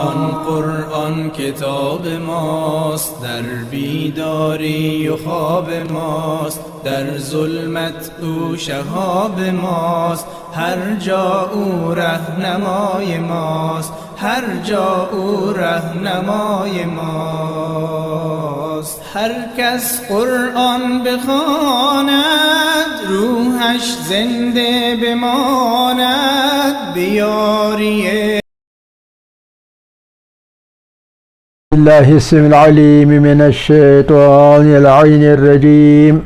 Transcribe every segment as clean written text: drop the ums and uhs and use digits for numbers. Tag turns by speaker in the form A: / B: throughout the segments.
A: آن قرآن کتاب ماست، در بیداری و خواب ماست، در ظلمت او شهاب ماست، هر جا او رهنمای ماست، هر جا او رهنمای ماست. هر کس قرآن بخواند روحش زنده بماند، بیاری
B: الله السميع العليم من الشيطان اللعين الرجيم.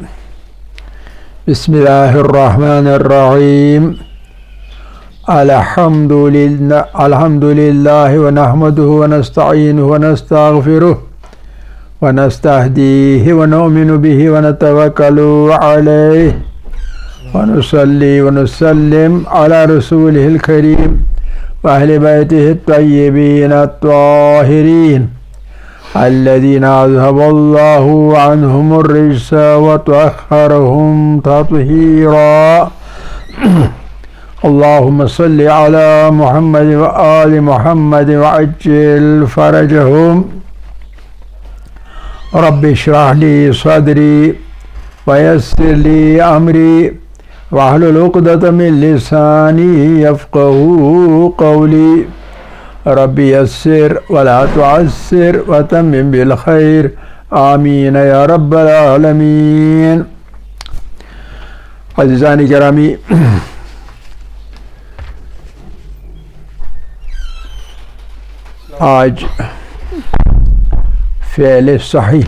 B: بسم الله الرحمن الرحيم. الحمد لله ونحمده ونستعينه ونستغفره ونستهديه ونؤمن به ونتوكل عليه ونصلي ونسلم على رسوله الكريم وأهل بيته الطيبين الطاهرين الذين أذهب الله عنهم الرجس وطهرهم تطهيرا. اللهم صل على محمد وآل محمد وعجل فرجهم. رب اشرح لي صدري ويسر لي أمري واحلل عقدة من لساني يفقهوا قولي. رب يسر ولا تعسر وتمم بالخير آمین یا رب العالمین. عزیزان گرامی، آج فعل صحیح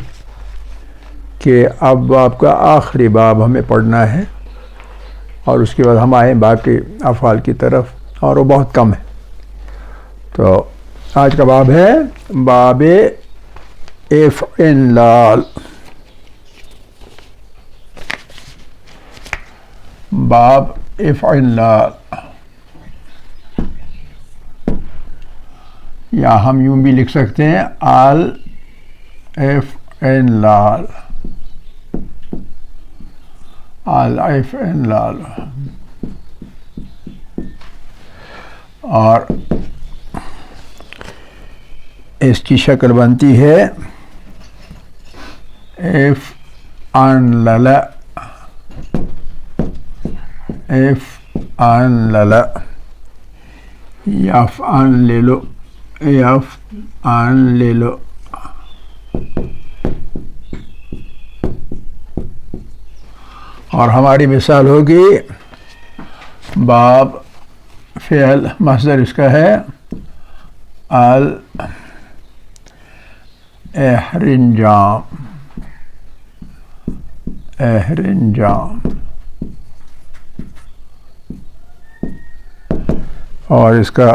B: کے ابواب کا آخری باب ہمیں پڑھنا ہے، اور اس کے بعد ہم آئیں باقی افعال کی طرف، اور وہ بہت کم ہے. تو آج کا باب ہے باب افعلال. باب افعلال، یا ہم یوں بھی لکھ سکتے ہیں الافعلال. الافعلال. اور اس کی شکل بنتی ہے افعلل. افعلل یفعلل یفعلل. اور ہماری مثال ہوگی باب فعل مصدر اس کا ہے احرنجام. احرنجام. اور اس کا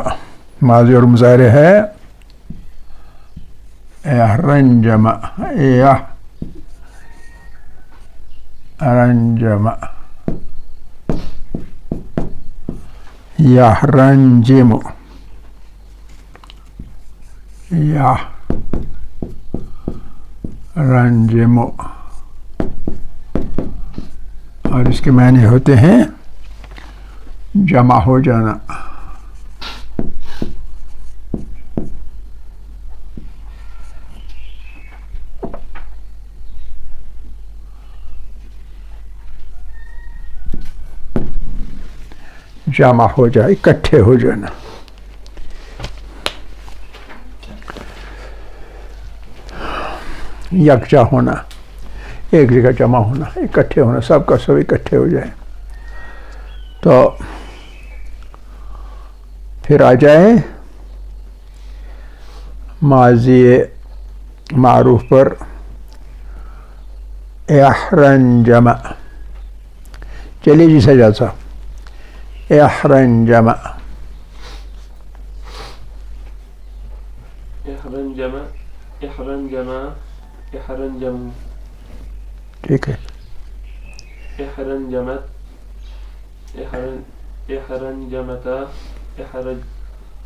B: ماضی اور مضارع ہے احرنجم. احرنجم یحرنجم. رنجم. اور اس کے معنی ہوتے ہیں جمع ہو جانا. جمع ہو جائے، اکٹھے ہو جانا. یکجا ہونا، ایک جگہ جمع ہونا، اکٹھے ہونا، سب کا سب اکٹھے ہو جائیں. تو پھر آ جائیں ماضی معروف پر احرنجم. چلیے جی سجاد صاحب. احرنجم.
C: احرنجم. احرنجم. احرنجم.
B: ٹھیک ہے.
C: احرنجمت. احرنجمت.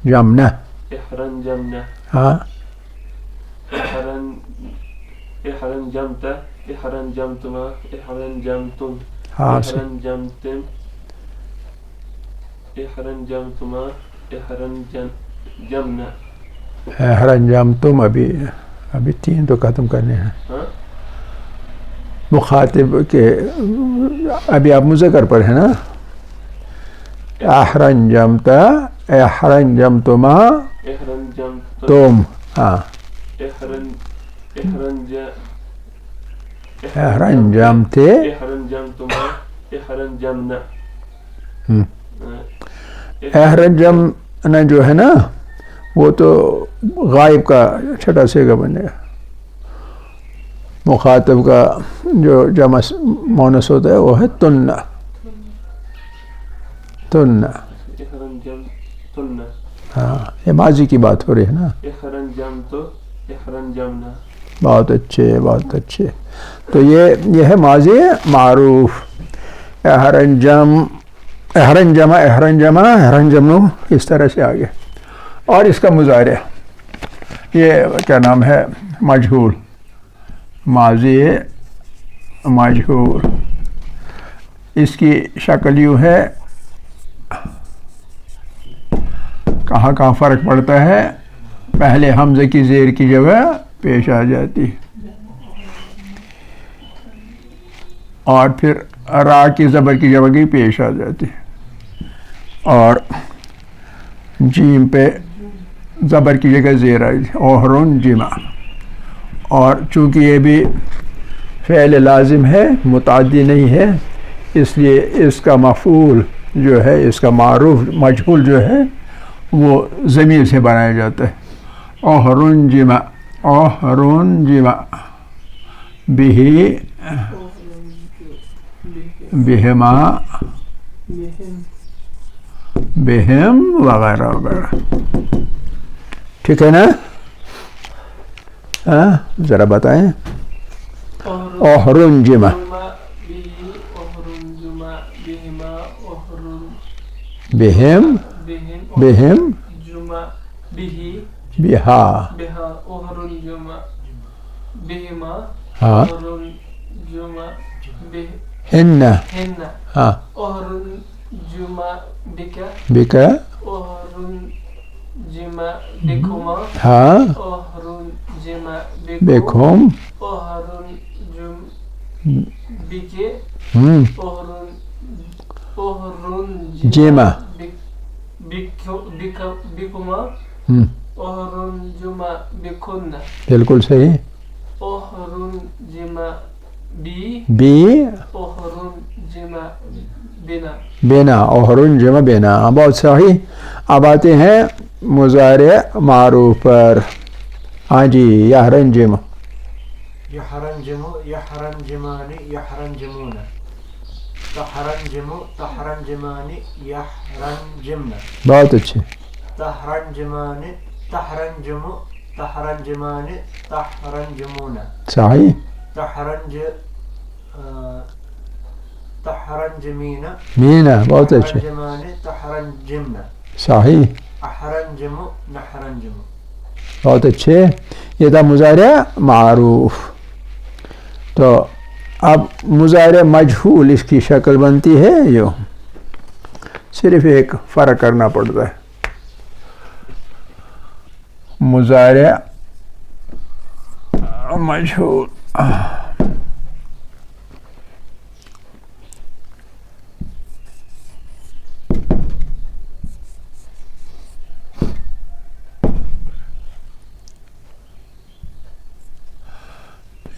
B: جمنا.
C: احرنجمنا.
B: ہاں.
C: احرنجمت. احرنجمتما. احرنجمتم.
B: ہاں.
C: احرنجمتم. احرنجمتما. احرنجمنا.
B: احرنجم تم ابھی 3 تو ختم کرنے ہیں.
C: ہاں
B: مخاطب کے ابھی آپ مذکر پر ہیں نا. احرنجمتا احرنجمتما
C: احرنجمت
B: تم. ہاں احرنجمتے
C: احرنجمتما احرنجمنا.
B: احرنجمنا جو ہے نا وہ تو غائب کا چھٹا سیگا بنے گا. مخاطب کا جو جمع مونس ہوتا ہے وہ ہے تنّا.
C: احرنجمتن.
B: ہاں یہ ماضی کی بات ہو رہی ہے نا.
C: احرنجمت احرنجمنا.
B: بہت اچھے بہت اچھے. تو یہ ہے ماضی معروف. احرنجمہ احرنجمنو اس طرح سے آگے. اور اس کا مضارع یہ کیا نام ہے مجہول. ماضی مجہول اس کی شکل یوں ہے. کہاں کہاں فرق پڑتا ہے. پہلے حمزہ کی زیر کی جگہ پیش آ جاتی اور پھر را کی زبر کی جگہ کی پیش آ جاتی اور جیم پہ زبر کی جگہ زیر آئی اوہرون جمع. اور چونکہ یہ بھی فعل لازم ہے متعدی نہیں ہے اس لیے اس کا مفعول جو ہے اس کا معروف مجہول جو ہے وہ ضمیر سے بنایا جاتا ہے. اوہرون جمع اوہرون جمع بہما بہم وغیرہ وغیرہ. ٹھیک ہے نا. ہاں ذرا بتائیں. اوہرون جمع بہم بہم بہا ہاں ہن ہاں بکا ہاں بکم جمع بالکل صحیح. بی بنا اوہرون جمع بنا. بہت صحیح. اب آتے ہیں مضارع معروف پر. ہاں جی یحرنجم
D: یحرنجم یحرنجمان یحرنجمون. تحرنجم تحرنجمان یحرنجمن.
B: بہت اچھے.
D: تحرنجمان تحرنجم تحرنجمان تحرنجمون.
B: صحیح.
D: تحرنجمین
B: مینا. بہت اچھے.
D: تحرنجمان تحرنجمن.
B: صحیح.
D: احرنجم نحرنجم.
B: بہت اچھے. یہ تھا مضارع معروف. تو اب مضارع مجہول اس کی شکل بنتی ہے یوں. صرف ایک فرق کرنا پڑتا ہے. مضارع مجہول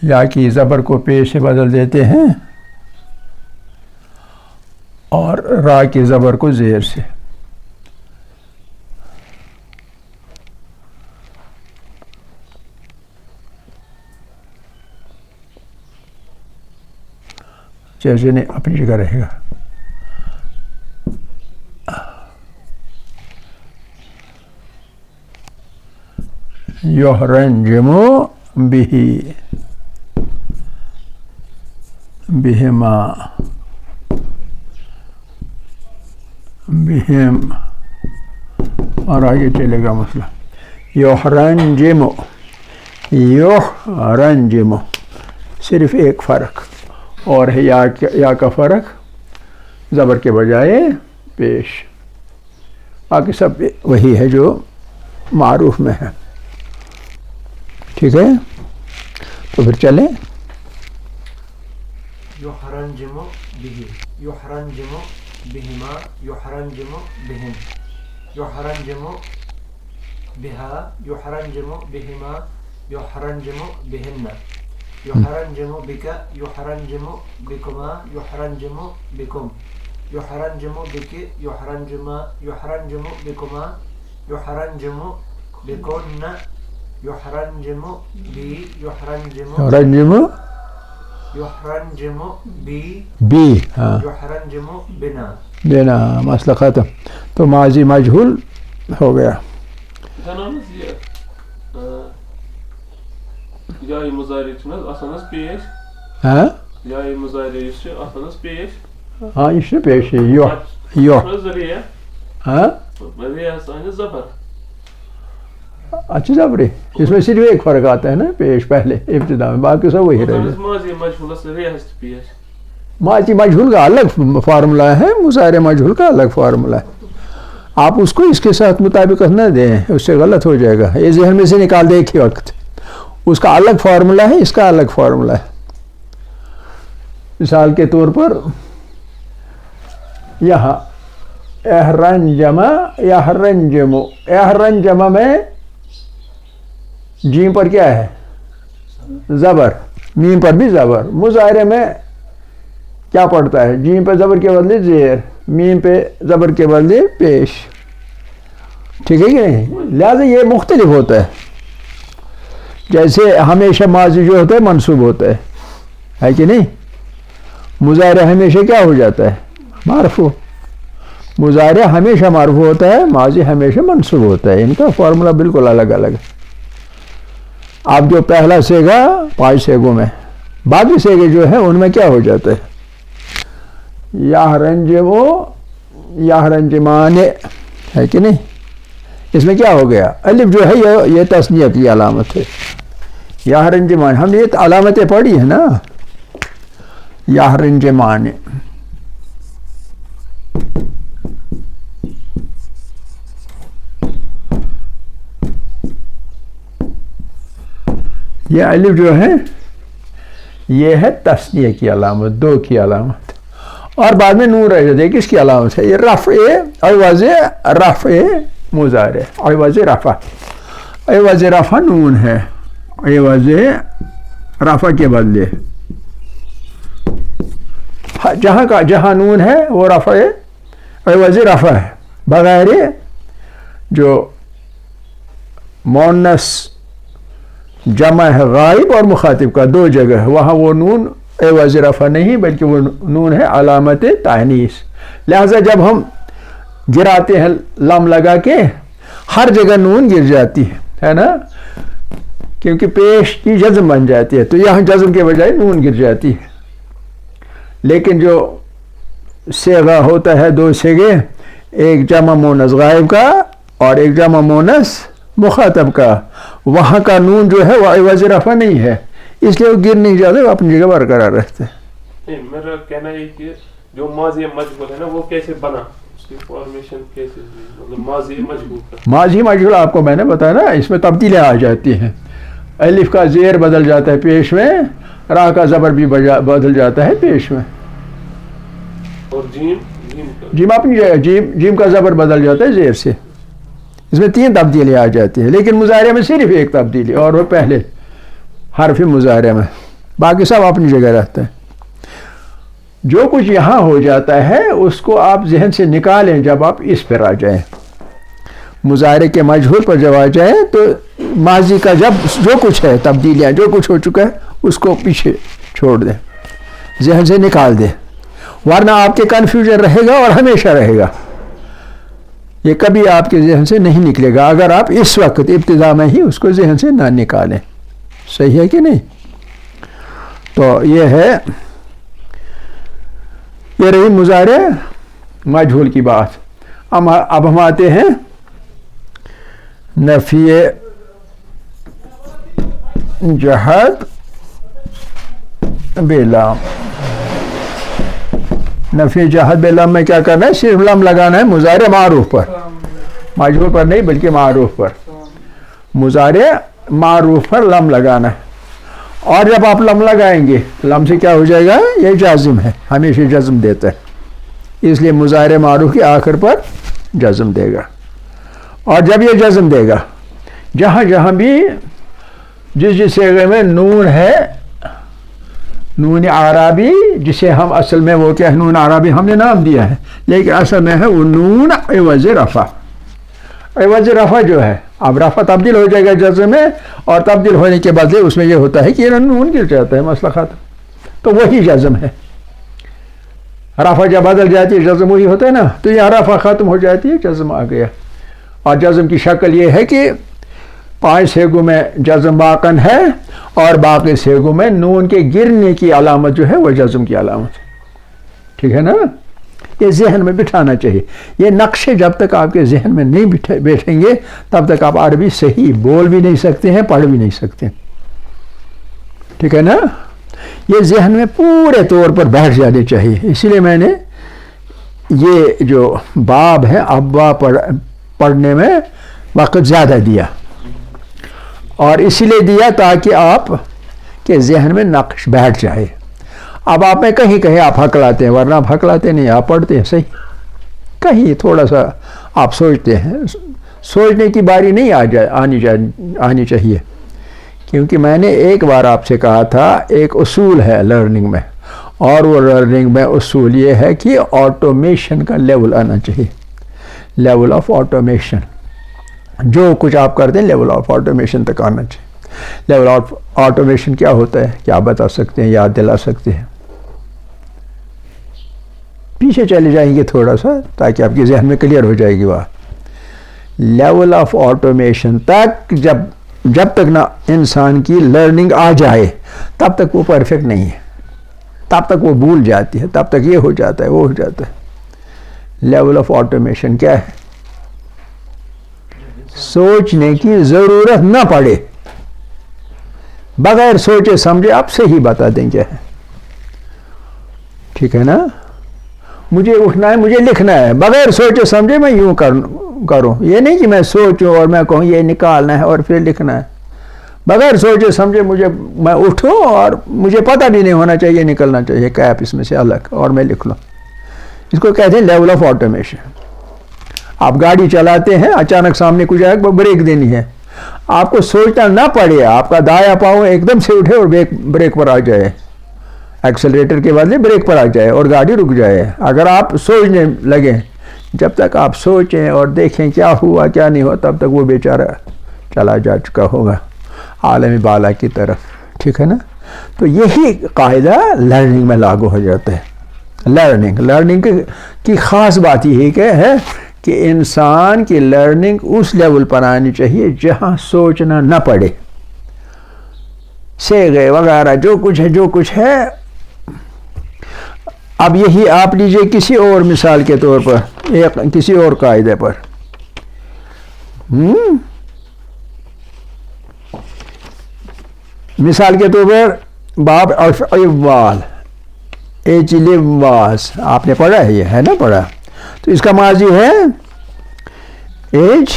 B: یا کی زبر کو پیش سے بدل دیتے ہیں اور را کی زبر کو زیر سے. جیسے نہیں اپنی جگہ رہے گا. یحرنجم بہ بہما بہم. اور آگے چلے گا مسئلہ. یحرنجم یحرنجم صرف ایک فرق اور ہے یا کا فرق زبر کے بجائے پیش. باقی سب وہی ہے جو معروف میں ہے. ٹھیک ہے، تو پھر چلیں.
D: يحرنجم به يحرنجم بهما يحرنجم بهم يحرنجم بها يحرنجم بهما يحرنجم بهن يحرنجم بك يحرنجم بكما يحرنجم بكم يحرنجم بك يحرنجم بكما يحرنجم بكن يحرنجم بي يحرنجم يحرنجم بي
B: بی، ہاں
D: يحرنجم بنا.
B: دینا، مسئلہ ختم. تو ماضی مجہول ہو گیا.
C: جنانس یہ جائی مضارع چھُنہٕ حظ آسان حظ پیش،
B: ہاں
C: جائی مضارع یُس چھُ آسان حظ پیش،
B: ہاں یہ چھُ پیش یو یو
C: چھُنہٕ حظ ریح
B: ہاں
C: ریح سانہِ زبر.
B: اچھا زبری، اس میں صرف ایک فرق آتا ہے نا، پیش پہلے ابتدا میں، باقی سب وہی رہے.
C: ماضی مجہولس ریحس تہِ پیش.
B: ماضی مجہول کا الگ فارمولہ ہے، مضارع مجہول کا الگ فارمولہ ہے. آپ اس کو اس کے ساتھ مطابقت نہ دیں، اس سے غلط ہو جائے گا. یہ ذہن میں سے نکال دیں ایک ہی وقت. اس کا الگ فارمولہ ہے، اس کا الگ فارمولہ ہے. مثال کے طور پر یہاں احرنجما یحرنجمو، احرنجما میں جیم پر کیا ہے؟ زبر، میم پر بھی زبر. مظاہرے میں کیا پڑتا ہے؟ جیم پہ زبر کے بدلے زیر، میم پہ زبر کے بدلے پیش. ٹھیک ہے کہ نہیں؟ لہذا یہ مختلف ہوتا ہے. جیسے ہمیشہ ماضی جو ہوتا ہے منصوب ہوتا ہے کہ نہیں؟ مظاہرہ ہمیشہ کیا ہو جاتا ہے؟ مرفوع. مظاہرہ ہمیشہ مرفوع ہوتا ہے، ماضی ہمیشہ منصوب ہوتا ہے. ان کا فارمولہ بالکل الگ الگ ہے. اب جو پہلا سیگا 5 سیگوں میں، باقی سیگے جو ہیں ان میں کیا ہو جاتا ہے؟ یحرنجمو یحرنجمان ہے کہ نہیں؟ اس میں کیا ہو گیا؟ الف جو ہے یہ تثنیہ کی علامت ہے. یحرنجمان، ہم نے یہ علامتیں پڑھی ہیں نا. یحرنجمان، یہ الف جو ہے یہ ہے تثنیہ کی علامت، 2 کی علامت. اور بعد میں نون رہ جاتے ہیں، کس کی علامت ہے؟ یہ رفع، عوض رفع مضارع، عوض رفع، عوض رفع نون ہے، عوض رفع کے بدلے جہاں نون ہے وہ رفع عوض رفع ہے. بغیر جو مؤنث جمع ہے غائب اور مخاطب کا 2 جگہ ہے، وہاں وہ نون عوض رفع نہیں بلکہ وہ نون ہے علامت تانیث. لہذا جب ہم گراتے ہیں لام لگا کے، ہر جگہ نون گر جاتی ہے نا، کیونکہ پیش کی جزم بن جاتی ہے، تو یہاں جزم کے بجائے نون گر جاتی ہے. لیکن جو صیغہ ہوتا ہے 2 صیغے، ایک جمع مؤنث غائب کا اور ایک جمع مؤنث مخاطب کا، وہاں کا نون جو ہے وہ عوض رفع نہیں ہے، اس لیے وہ گر نہیں جاتے، وہ اپنی جگہ برقرار رہتے ہیں.
C: میرا کہنا ہے کہ جو ماضی مجہول ہے نا وہ کیسے بنا، اس کی فارمیشن کیسے ہوئی، مطلب ماضی مجہول کا.
B: ماضی مجہول آپ کو میں نے بتایا نا، اس میں تبدیلیاں آ جاتی ہیں. الف کا زیر بدل جاتا ہے پیش میں، راہ کا زبر بھی بدل جاتا ہے پیش میں.
C: اور جیم
B: جیم اپنی جگہ، جیم کا زبر بدل جاتا ہے زیر سے. اس میں 3 تبدیلیاں آ جاتی ہیں، لیکن مضارع میں صرف ایک تبدیلی، اور وہ پہلے حرف مضارع میں، باقی سب اپنی جگہ رہتے ہیں. جو کچھ یہاں ہو جاتا ہے اس کو آپ ذہن سے نکالیں جب آپ اس پر آ جائیں. مضارع کے مجہول پر جب آ جائیں تو ماضی کا جب جو کچھ ہے تبدیلیاں جو کچھ ہو چکا ہے اس کو پیچھے چھوڑ دیں، ذہن سے نکال دیں، ورنہ آپ کے کنفیوژن رہے گا اور ہمیشہ رہے گا. یہ کبھی آپ کے ذہن سے نہیں نکلے گا اگر آپ اس وقت ابتدا میں ہی اس کو ذہن سے نہ نکالیں. صحیح ہے کہ نہیں؟ تو یہ ہے، یہ رہی مضارع مجہول کی بات. اب ہم آتے ہیں نفی جہت بلام. نفی جہت بلام میں کیا کرنا ہے؟ صرف لام لگانا ہے مضارع معروف پر، مجہول پر نہیں بلکہ معروف پر. مضارع معروف پر لم لگانا ہے. اور جب آپ لم لگائیں گے لم سے کیا ہو جائے گا؟ یہ جازم ہے، ہمیشہ جزم دیتا ہے، اس لیے مضارع معروف کے آخر پر جزم دے گا. اور جب یہ جزم دے گا جہاں جہاں بھی جس صیغے میں نون ہے، نون عربی، جسے ہم اصل میں وہ کیا ہے، نون عربی ہم نے نام دیا ہے لیکن اصل میں ہے وہ نون عوض رفع. عوض رفع جو ہے، اب رفع تبدیل ہو جائے گا جزم میں، اور تبدیل ہونے کے بدلے اس میں یہ ہوتا ہے کہ یہ نون گر جاتا ہے، مسئلہ ختم. تو وہی جزم ہے. رفع جب بدل جاتی ہے جزم وہی ہوتا ہے نا، تو یہاں رفع ختم ہو جاتی ہے، جزم آ گیا. اور جزم کی شکل یہ ہے کہ 5 صیغوں میں جزم باقن ہے، اور باقی صیغوں میں نون کے گرنے کی علامت جو ہے وہ جزم کی علامت. ٹھیک ہے نا؟ یہ ذہن میں بٹھانا چاہیے. یہ نقشے جب تک آپ کے ذہن میں نہیں بیٹھیں گے تب تک آپ عربی صحیح بول بھی نہیں سکتے ہیں، پڑھ بھی نہیں سکتے. ٹھیک ہے نا؟ یہ ذہن میں پورے طور پر بیٹھ جانے چاہیے. اسی لیے میں نے یہ جو باب ہے ابوا پڑھنے میں وقت زیادہ دیا، اور اسی لیے دیا تاکہ آپ کے ذہن میں نقش بیٹھ جائے. اب آپ میں کہیں کہیں آپ ہکلاتے ہیں، ورنہ آپ ہکلاتے نہیں، آپ پڑھتے ہیں صحیح. کہیں تھوڑا سا آپ سوچتے ہیں، سوچنے کی باری نہیں آنی چاہیے. کیونکہ میں نے ایک بار آپ سے کہا تھا ایک اصول ہے لرننگ میں، اور وہ لرننگ میں اصول یہ ہے کہ آٹومیشن کا لیول آنا چاہیے. لیول آف آٹومیشن، جو کچھ آپ کرتے ہیں لیول آف آٹومیشن تک آنا چاہیے. لیول آف آٹومیشن کیا ہوتا ہے؟ کیا بتا سکتے ہیں، یاد دلا سکتے ہیں؟ پیچھے چلے جائیں گے تھوڑا سا تاکہ آپ کے ذہن میں کلیئر ہو جائے گی بات. لیول آف آٹومیشن تک جب تک نہ انسان کی لرننگ آ جائے تب تک وہ پرفیکٹ نہیں ہے، تب تک وہ بھول جاتی ہے، تب تک یہ ہو جاتا ہے، وہ ہو جاتا ہے. لیول آف آٹومیشن کیا ہے؟ سوچنے کی ضرورت نہ پڑے، بغیر سوچے سمجھے آپ صحیح بتا دیں کیا ہے. ٹھیک ہے نا؟ مجھے اٹھنا ہے، مجھے لکھنا ہے، بغیر سوچے سمجھے میں یوں کروں. یہ نہیں کہ میں سوچوں اور میں کہوں یہ نکالنا ہے اور پھر لکھنا ہے. بغیر سوچے سمجھے میں اٹھوں اور مجھے پتہ بھی نہیں ہونا چاہیے، نکلنا چاہیے کیپ اس میں سے الگ اور میں لکھ لوں. اس کو کہتے ہیں لیول آف آٹومیشن. آپ گاڑی چلاتے ہیں، اچانک سامنے کچھ آئے، بریک دینی ہے، آپ کو سوچنا نہ پڑے، آپ کا دایاں پاؤں ایک دم سے اٹھے اور بریک پر آ جائے، ایکسلریٹر کے بدلے بریک پر آ جائے اور گاڑی رک جائے. اگر آپ سوچنے لگیں، جب تک آپ سوچیں اور دیکھیں کیا ہوا کیا نہیں ہوا، تب تک وہ بیچارہ چلا جا چکا ہوگا عالم بالا کی طرف. ٹھیک ہے نا؟ تو یہی قاعدہ لرننگ میں لاگو ہو جاتا ہے. لرننگ کی خاص بات یہ ہے کہ انسان کی لرننگ اس لیول پر آنی چاہیے جہاں سوچنا نہ پڑے. صیغے وغیرہ جو کچھ ہے. اب یہی آپ لیجئے کسی اور مثال کے طور پر، کسی اور قاعدے پر. مثال کے طور پر باب افعال، ایجلواس آپ نے پڑھا ہے، یہ ہے نا پڑھا؟ تو اس کا ماضی ہے ایج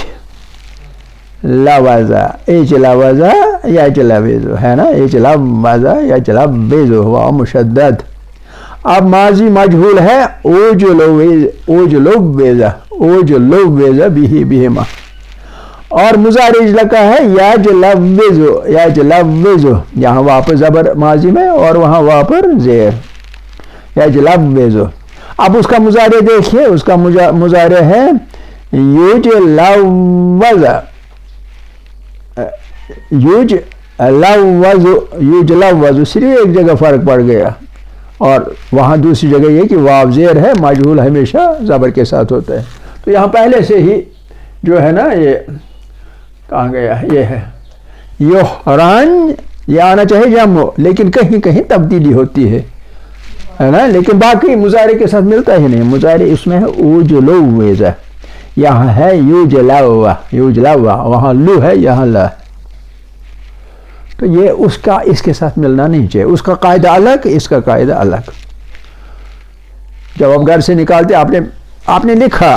B: لوازا، ایج لوازا یا جلویزو، ہے نا؟ ایج لوازا یا جلویزو ہوا مشدد. اب ماضی مجہول ہے اوجلویزا بہما، اور مضارع لکا ہے یا جلویزو، یہاں واپس زبر ماضی میں اور وہاں واپر زیر، یا جلویزو. اب اس کا مضارع دیکھیے، اس کا مضارع ہے یوجلوزو، صرف ایک جگہ فرق پڑ گیا، اور وہاں دوسری جگہ یہ کہ واو زیر ہے، مجہول ہمیشہ زبر کے ساتھ ہوتا ہے. تو یہاں پہلے سے ہی جو ہے نا، یہ کہاں گیا، یہ ہے یحرن، یہ آنا چاہے جمع، لیکن کہیں کہیں تبدیلی ہوتی ہے نا، لیکن باقی مضارع کے ساتھ ملتا ہی نہیں. مضارع اس میں ہے اوجلویزا، یہاں ہے یوجلوا، وہاں لو ہے، یہاں لا. تو یہ اس کے ساتھ ملنا نہیں چاہیے. اس کا قاعدہ الگ، اس کا قاعدہ الگ. جب آپ گھر سے نکالتے آپ نے لکھا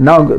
B: 9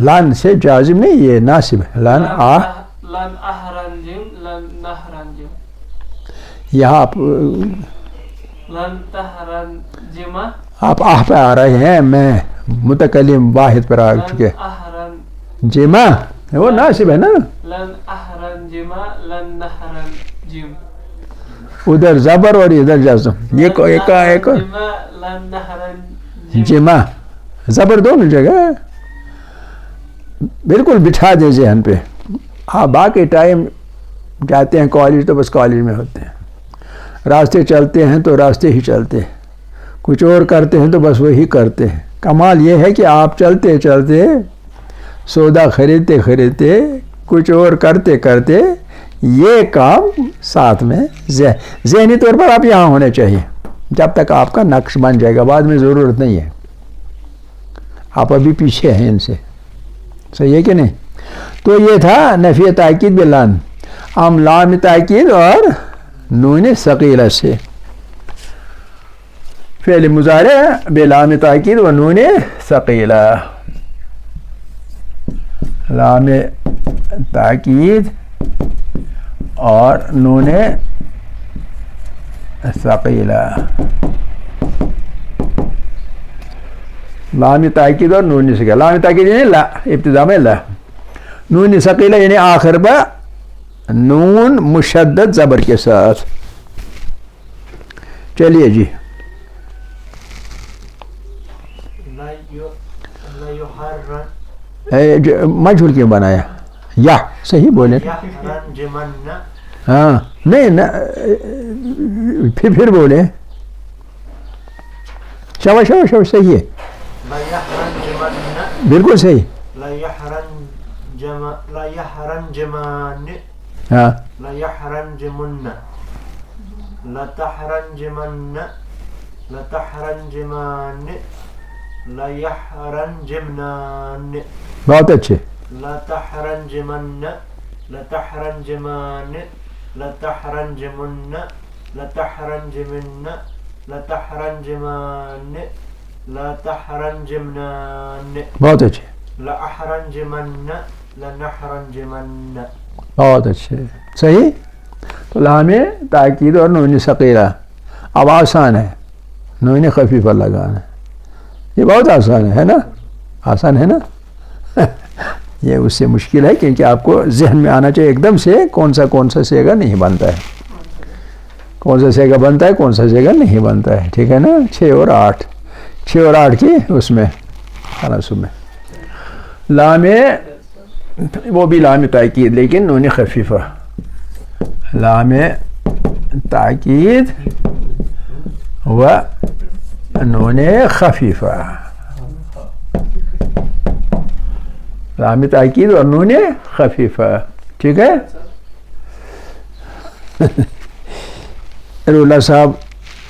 B: لان سے جازم نہیں, یہ ناصب ہے. لان
E: لن احرنجم لن نحرنجم.
B: یہاں آپ
E: لن تحرنجم
B: آپ پہ آ رہے ہیں, میں متکلم واحد پر آ چکے.
E: لن احرنجم
B: جمع وہ ناصب ہے نا,
E: لن احرنجم لن نحرنجم.
B: ادھر زبر اور ادھر جزم, یہ ایک
E: لن نحرنجم.
B: جمع زبر دونوں جگہ. بالکل بٹھا دے ذہن پہ. آپ باقی ٹائم جاتے ہیں کالج تو بس کالج میں ہوتے ہیں, راستے چلتے ہیں تو راستے ہی چلتے ہیں, کچھ اور کرتے ہیں تو بس وہی کرتے ہیں. کمال یہ ہے کہ آپ چلتے چلتے سودا خریدتے خریدتے کچھ اور کرتے کرتے یہ کام ساتھ میں ذہنی طور پر آپ یہاں ہونے چاہیے جب تک آپ کا نقش بن جائے گا. بعد میں ضرورت نہیں ہے, آپ ابھی پیچھے ہیں ان سے. صحیح ہے کہ نہیں؟ تو یہ تھا نفی تاکید بلان. ہم لام تاکید اور نون ثقیلہ سے فعل مضارع بلام تاکید و نون ثقیلہ. لام تاکید اور نون ثقیلہ. لام تاکید اور نون ثقیلہ. لام تاکید یعنی لا, ابتدا میں لا. نون ثقیلہ یعنی آخر با نون مشدد زبر کے ساتھ. چلیے جی. مجہول کیوں بنایا؟ یا صحیح بولے. ہاں نہیں پھر بولے. شاباش شاباش شاباش, صحیح ہے, بالکل صحیح.
D: لا يحرنجمان
B: ہاں
D: لا يحرنجمن لا تحرنجمن لا تحرنجمان لا يحرنجمنان.
B: بہت اچھے.
D: لا تحرنجمن لا تحرنجمان لا تحرنجمن لا تحرنجمن لا تحرنجمان لا تحرنجمنان.
B: بہت اچھے.
D: لا احرنجمن لا نحرنجمن.
B: بہت اچھے, صحیح. تو لام تاکید اور نون ثقیلہ اب آسان ہے, نون خفیفہ لگانا. یہ بہت آسان ہے نا, آسان ہے نا. یہ اس سے مشکل ہے کیونکہ آپ کو ذہن میں آنا چاہیے ایک دم سے کون سا سیگا نہیں بنتا ہے, کون سا سیگا بنتا ہے, کون سا سیگا نہیں بنتا ہے. ٹھیک ہے نا. 6 اور 8 کی اس میں تناسب میں. لام وہ بھی لام تاکید لیکن نون خفیفہ. لام تاکید و نون خفیفہ. لام تاکید اور نون خفیفہ. ٹھیک ہے. رولا صاحب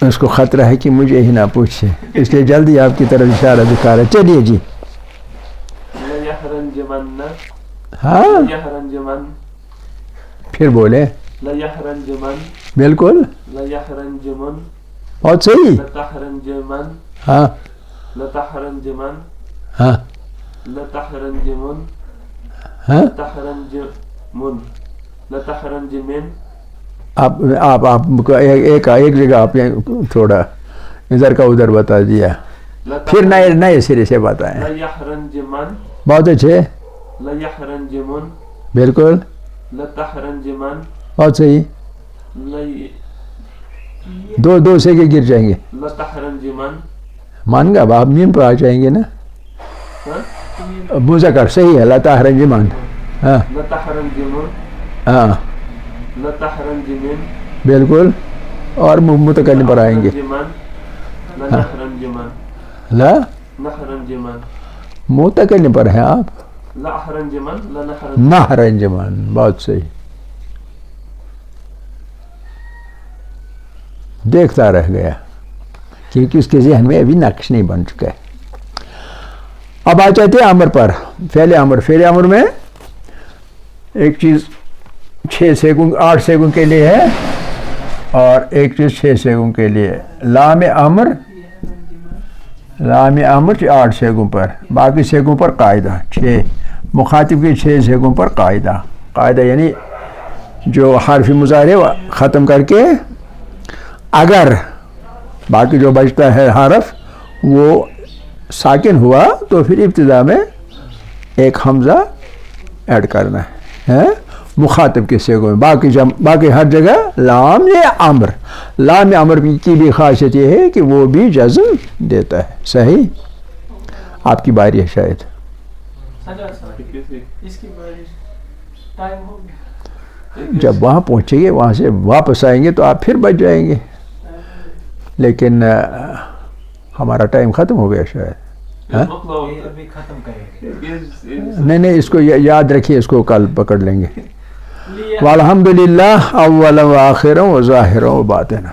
B: اس کو خطرہ ہے کہ مجھے ہی نہ پوچھے, اس لیے جلدی آپ کی طرف اشارہ دکھا رہے. چلیے جی. ہاں پھر بولے. بالکل بہت صحیح. ہاں ہاں ہاں. آپ کو ایک جگہ آپ نے تھوڑا ادھر کا ادھر بتا دیا, پھر نئے سرے سے بتائیں. بہت اچھے. بالکل بہت صحیح. دو سے کے گر جائیں گے. مان گا آپ نیم پر آ جائیں گے نا. مذکر صحیح ہے. لتحرنجمان. ہاں ہاں بالکل. اور متکلم پر آئیں گے. لا متکلم پر ہیں آپ. نحرنجمان. بہت صحیح. دیکھتا رہ گیا کیونکہ اس کے ذہن میں ابھی نقش نہیں بن چکا ہے. اب آ جاتے ہیں امر پر. فعل امر. فعل امر میں ایک چیز 8 سیگوں کے لیے ہے اور ایک چیز 6 سیگوں کے لیے. لام امر لام امر 8 سیگوں پر، باقی سیگوں پر قاعدہ 6، مخاطب کے 6 سیگوں پر قاعدہ یعنی جو حرف مضارع ختم کر کے اگر باقی جو بچتا ہے حرف وہ ساکن ہوا تو پھر ابتدا میں ایک حمزہ ایڈ کرنا ہے مخاطب کے سیگوں میں، باقی ہر جگہ لام امر کی بھی خاصیت یہ ہے کہ وہ بھی جزم دیتا ہے. صحیح، آپ کی باری ہے شاید.
E: اس کی باری ٹائم ہو گیا.
B: جب وہاں پہنچیں گے وہاں سے واپس آئیں گے تو آپ پھر بچ جائیں گے، لیکن ہمارا ٹائم ختم ہو گیا شاید.
D: یہ ابھی ختم کریں گے.
B: نہیں اس کو یاد رکھیے، اس کو کل پکڑ لیں گے. والحمدللہ اولا و آخرا و ظاہرا و باطنا.